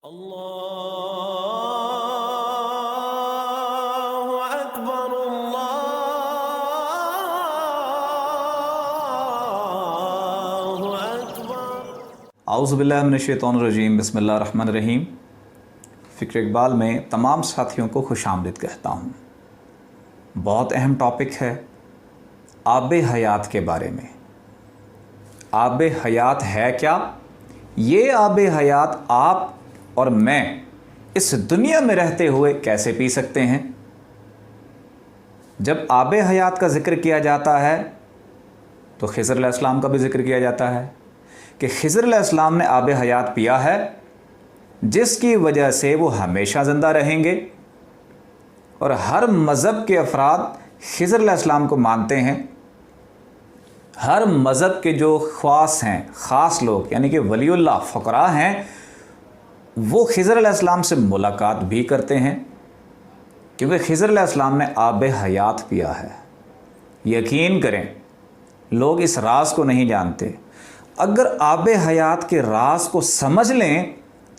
अल्लाहु अकबर अल्लाहु अकबर। आउज़ु बिल्लाहि मिनश्शैतानिर्रजीम बिस्मिल्लाहिर्रहमानिर्रहीम। फ़िक्र इक़बाल में तमाम साथियों को खुशामदीद कहता हूँ। बहुत अहम टॉपिक है आब हयात के बारे में। आब हयात है क्या? ये आब हयात आप और मैं इस दुनिया में रहते हुए कैसे पी सकते हैं? जब आब हयात का ज़िक्र किया जाता है तो खिज़र अलैहिस्सलाम का भी ज़िक्र किया जाता है कि खिज़र अलैहिस्सलाम ने आब हयात पिया है जिसकी वजह से वो हमेशा ज़िंदा रहेंगे। और हर मज़हब के अफराद खिज़र अलैहिस्सलाम को मानते हैं। हर मज़हब के जो ख़ास हैं, ख़ास लोग यानी कि वलीउल्लाह फ़क़रा हैं, वो खिज़र अलैहिस्सलाम से मुलाकात भी करते हैं क्योंकि खिज़र अलैहिस्सलाम ने आब हयात पिया है। यकीन करें, लोग इस राज को नहीं जानते। अगर आब हयात के राज को समझ लें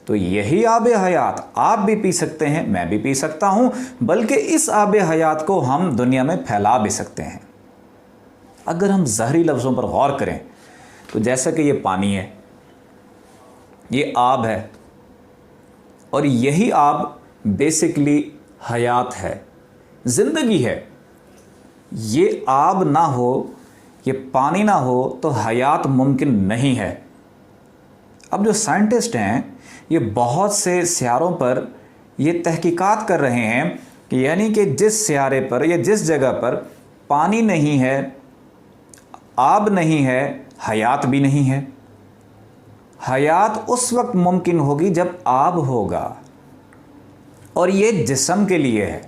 तो यही आब हयात आप भी पी सकते हैं, मैं भी पी सकता हूं, बल्कि इस आब हयात को हम दुनिया में फैला भी सकते हैं। अगर हम ज़हरी लफ्ज़ों पर गौर करें तो जैसा कि ये पानी है, ये आब है और यही आब बेसिकली हयात है, ज़िंदगी है। ये आब ना हो, ये पानी ना हो तो हयात मुमकिन नहीं है। अब जो साइंटिस्ट हैं ये बहुत से सियारों पर ये तहकीकात कर रहे हैं कि यानी कि जिस सियारे पर या जिस जगह पर पानी नहीं है, आब नहीं है, हयात भी नहीं है। हयात उस वक्त मुमकिन होगी जब आब होगा। और ये जिस्म के लिए है।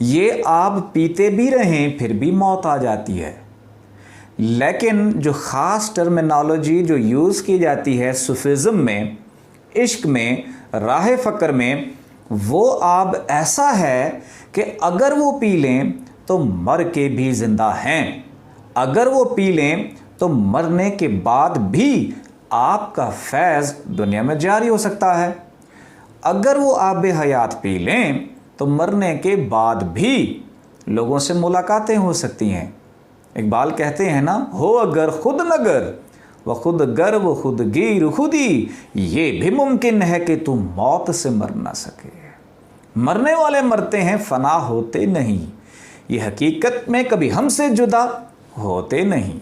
ये आब पीते भी रहें फिर भी मौत आ जाती है। लेकिन जो ख़ास टर्मिनोलॉजी जो यूज़ की जाती है सूफिज़्म में, इश्क में, राह फ़क्र में, वो आब ऐसा है कि अगर वो पी लें तो मर के भी ज़िंदा हैं। अगर वो पी लें तो मरने के बाद भी आपका फैज़ दुनिया में जारी हो सकता है। अगर वो आब हयात पी लें तो मरने के बाद भी लोगों से मुलाकातें हो सकती हैं। इकबाल कहते हैं ना, हो अगर खुद नगर व खुद गर व खुद गिर खुदी, ये भी मुमकिन है कि तुम मौत से मर ना सके। मरने वाले मरते हैं, फना होते नहीं। ये हकीकत में कभी हमसे जुदा होते नहीं।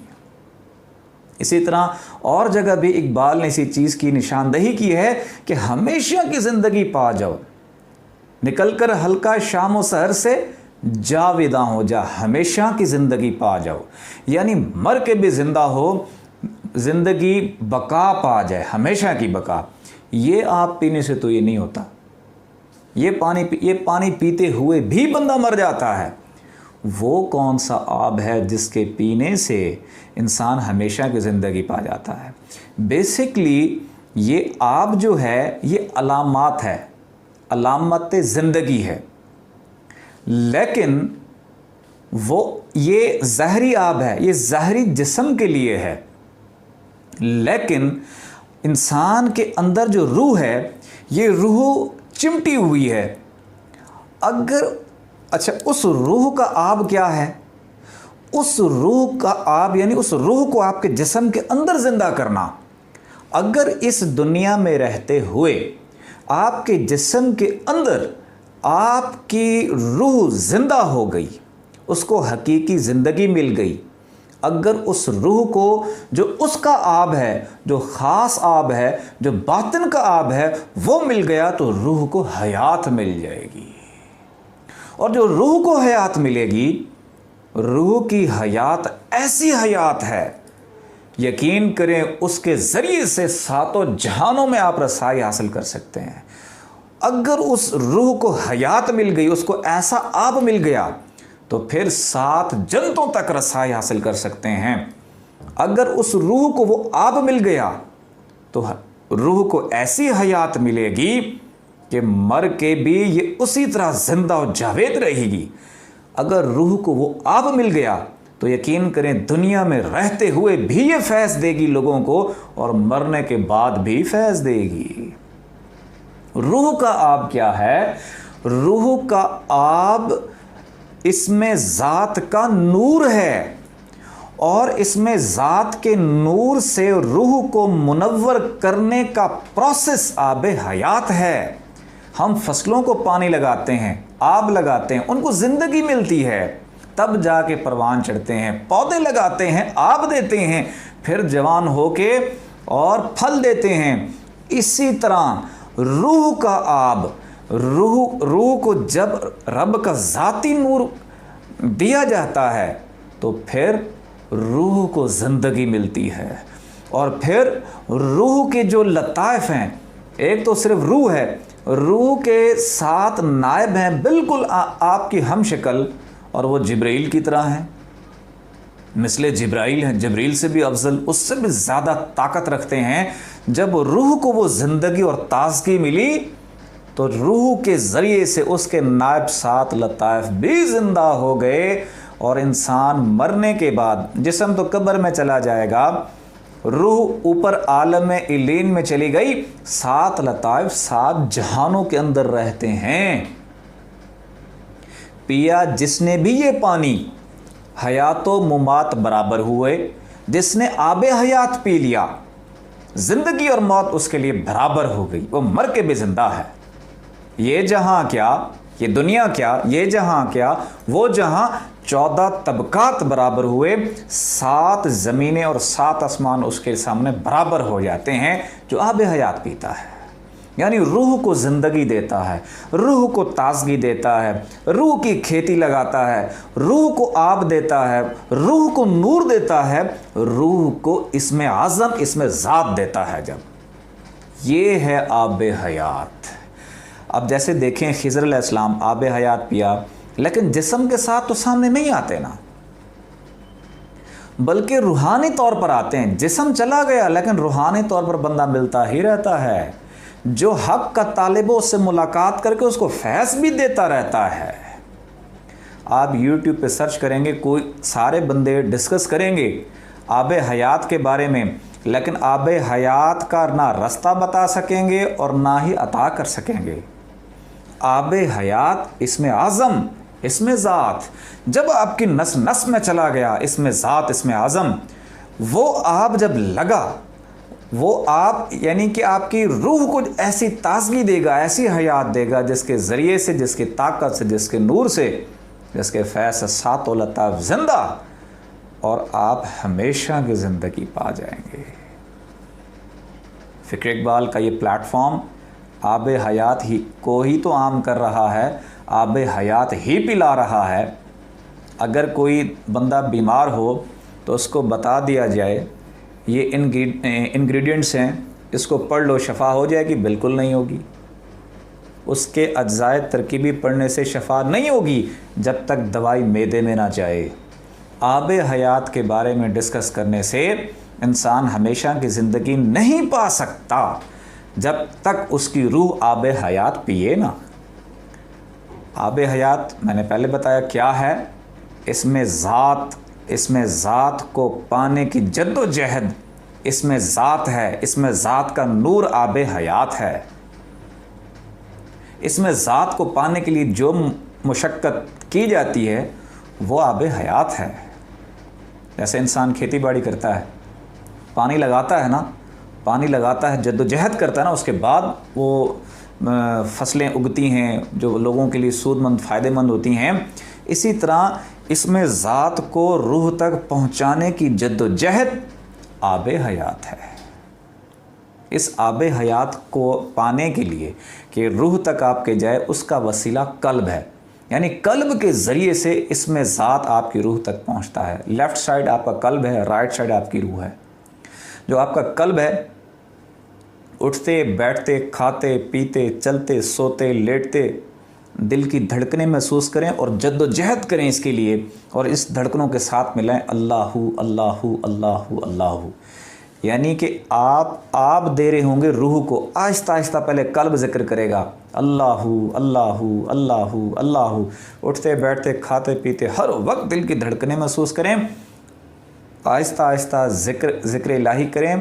इसी तरह और जगह भी इकबाल ने इसी चीज़ की निशानदही की है कि हमेशा की ज़िंदगी पा जाओ, निकलकर हल्का शाम व सहर से जाविदा हो जा, हमेशा की ज़िंदगी पा जाओ। यानी मर के भी ज़िंदा हो, ज़िंदगी बका पा जाए, हमेशा की बका। ये आप पीने से तो ये नहीं होता। ये पानी पीते हुए भी बंदा मर जाता है। वो कौन सा आब है जिसके पीने से इंसान हमेशा की ज़िंदगी पा जाता है? बेसिकली ये आब जो है ये अलामात है, अलामत ज़िंदगी है। लेकिन वो ये ज़हरी आब है, ये ज़हरी जिस्म के लिए है। लेकिन इंसान के अंदर जो रूह है, ये रूह चिमटी हुई है। अगर अच्छा, उस रूह का आब क्या है? उस रूह का आब यानी उस रूह को आपके जिस्म के अंदर ज़िंदा करना। अगर इस दुनिया में रहते हुए आपके जिस्म के अंदर आपकी रूह ज़िंदा हो गई, उसको हकीकी ज़िंदगी मिल गई, अगर उस रूह को जो उसका आब है, जो ख़ास आब है, जो बातिन का आब है, वो मिल गया तो रूह को हयात मिल जाएगी। और जो रूह को हयात मिलेगी, रूह की हयात ऐसी हयात है, यकीन करें उसके ज़रिए से सातों जहानों में आप रसाई हासिल कर सकते हैं। अगर उस रूह को हयात मिल गई, उसको ऐसा आब मिल गया तो फिर 7 जन्नतों तक रसाई हासिल कर सकते हैं। अगर उस रूह को वो आब मिल गया तो रूह को ऐसी हयात मिलेगी कि मर के भी ये उसी तरह जिंदा और जावेद रहेगी। अगर रूह को वो आब मिल गया तो यकीन करें दुनिया में रहते हुए भी ये फैज़ देगी लोगों को और मरने के बाद भी फैज़ देगी। रूह का आब क्या है? रूह का आब इसमें ज़ात का नूर है और इसमें ज़ात के नूर से रूह को मुनव्वर करने का प्रोसेस आब हयात है। हम फसलों को पानी लगाते हैं, आब लगाते हैं, उनको ज़िंदगी मिलती है, तब जाके परवान चढ़ते हैं। पौधे लगाते हैं, आब देते हैं, फिर जवान होके और फल देते हैं। इसी तरह रूह का आब, रूह को जब रब का ज़ाती नूर दिया जाता है तो फिर रूह को ज़िंदगी मिलती है। और फिर रूह के जो लताइफ हैं, एक तो सिर्फ रूह है, रूह के साथ नायब हैं बिल्कुल आपकी हम शक्ल, और वो जिब्राइल की तरह हैं, मिसले जिब्राइल हैं, जिब्राइल से भी अफजल, उससे भी ज़्यादा ताकत रखते हैं। जब रूह को वो ज़िंदगी और ताजगी मिली तो रूह के ज़रिए से उसके नायब सात लताइफ भी ज़िंदा हो गए, और इंसान मरने के बाद जिस्म तो कब्र में चला जाएगा, रूह ऊपर आलम इलीन में चली गई, सात लताइफ सात जहानों के अंदर रहते हैं। पिया जिसने भी ये पानी, हयातो मुमात बराबर हुए। जिसने आबे हयात पी लिया, जिंदगी और मौत उसके लिए बराबर हो गई, वो मर के भी जिंदा है। ये जहां क्या, ये दुनिया क्या, ये जहां क्या, वो जहां 14 तबकात बराबर हुए, 7 ज़मीनें और 7 आसमान उसके सामने बराबर हो जाते हैं जो आब हयात पीता है। यानी रूह को ज़िंदगी देता है, रूह को ताजगी देता है, रूह की खेती लगाता है, रूह को आब देता है, रूह को नूर देता है, रूह को इसमें आज़म, इसमें ज़ात देता है। जब ये है आब हयात। अब जैसे देखें खिज़र अलैहिस्सलाम आब हयात पिया, लेकिन जिस्म के साथ तो सामने नहीं आते ना, बल्कि रूहानी तौर पर आते हैं। जिस्म चला गया लेकिन रूहानी तौर पर बंदा मिलता ही रहता है। जो हक का तालिब हो उससे मुलाकात करके उसको फैज़ भी देता रहता है। आप YouTube पे सर्च करेंगे, कोई सारे बंदे डिस्कस करेंगे आब हयात के बारे में, लेकिन आब हयात का ना रास्ता बता सकेंगे और ना ही अता कर सकेंगे। आब हयात इसमें आज़म, इसमें ज़ात। जब आपकी नस नस में चला गया, इसमें ज़ात, इसमें आज़म, वो आप जब लगा, वो आप यानी कि आपकी रूह को ऐसी ताजगी देगा, ऐसी हयात देगा, जिसके ज़रिए से, जिसकी ताकत से, जिसके नूर से, जिसके फैज़ से सातों लताइफ ज़िंदा, और आप हमेशा की ज़िंदगी पा जाएंगे। फ़िक्र इकबाल का ये प्लेटफॉर्म आब हयात ही को ही तो आम कर रहा है, आब हयात ही पिला रहा है। अगर कोई बंदा बीमार हो तो उसको बता दिया जाए ये इंग्रेडिएंट्स हैं, इसको पढ़ लो शफ़ा हो जाएगी, बिल्कुल नहीं होगी। उसके अज्जाए तरकीबी पढ़ने से शफ़ा नहीं होगी जब तक दवाई मैदे में ना जाए। आब हयात के बारे में डिस्कस करने से इंसान हमेशा की ज़िंदगी नहीं पा सकता जब तक उसकी रूह आब हयात पिए ना। आब हयात मैंने पहले बताया क्या है, इसमें ज़ात, इसमें ज़ात को पाने की जद्दोजहद, इसमें ज़ात है, इसमें ज़ात का नूर आब हयात है। इसमें ज़ात को पाने के लिए जो मुशक्क़त की जाती है वो आब हयात है। जैसे इंसान खेती बाड़ी करता है, पानी लगाता है ना, पानी लगाता है, जद्दोजहद करता है ना, उसके बाद वो फसलें उगती हैं जो लोगों के लिए सूदमंद, फ़ायदेमंद होती हैं। इसी तरह इसमें ज़ात को रूह तक पहुँचाने की जद्दोजहद आब हयात है। इस आब हयात को पाने के लिए कि रूह तक आपके जाए, उसका वसीला कल्ब है। यानी कल्ब के ज़रिए से इसमें ज़ात आपकी रूह तक पहुँचता है। लेफ़्ट साइड आपका कल्ब है, राइट साइड आपकी रूह है। जो आपका कल्ब है, उठते बैठते, खाते पीते, चलते सोते लेटते दिल की धड़कनें महसूस करें और जद्दोजहद करें इसके लिए, और इस धड़कनों के साथ मिलाएं अल्लाहु अल्लाहु अल्लाहु अल्लाहु। यानी कि आप दे रहे होंगे रूह को, आहिस्ता आहिस्ता पहले कल्ब जिक्र करेगा अल्लाहु अल्लाहु अल्लाहु अल्लाहु। उठते बैठते खाते पीते हर वक्त दिल की धड़कनें महसूस करें, आहिस्ता आहिस्ता ज़िक्र इलाही करें,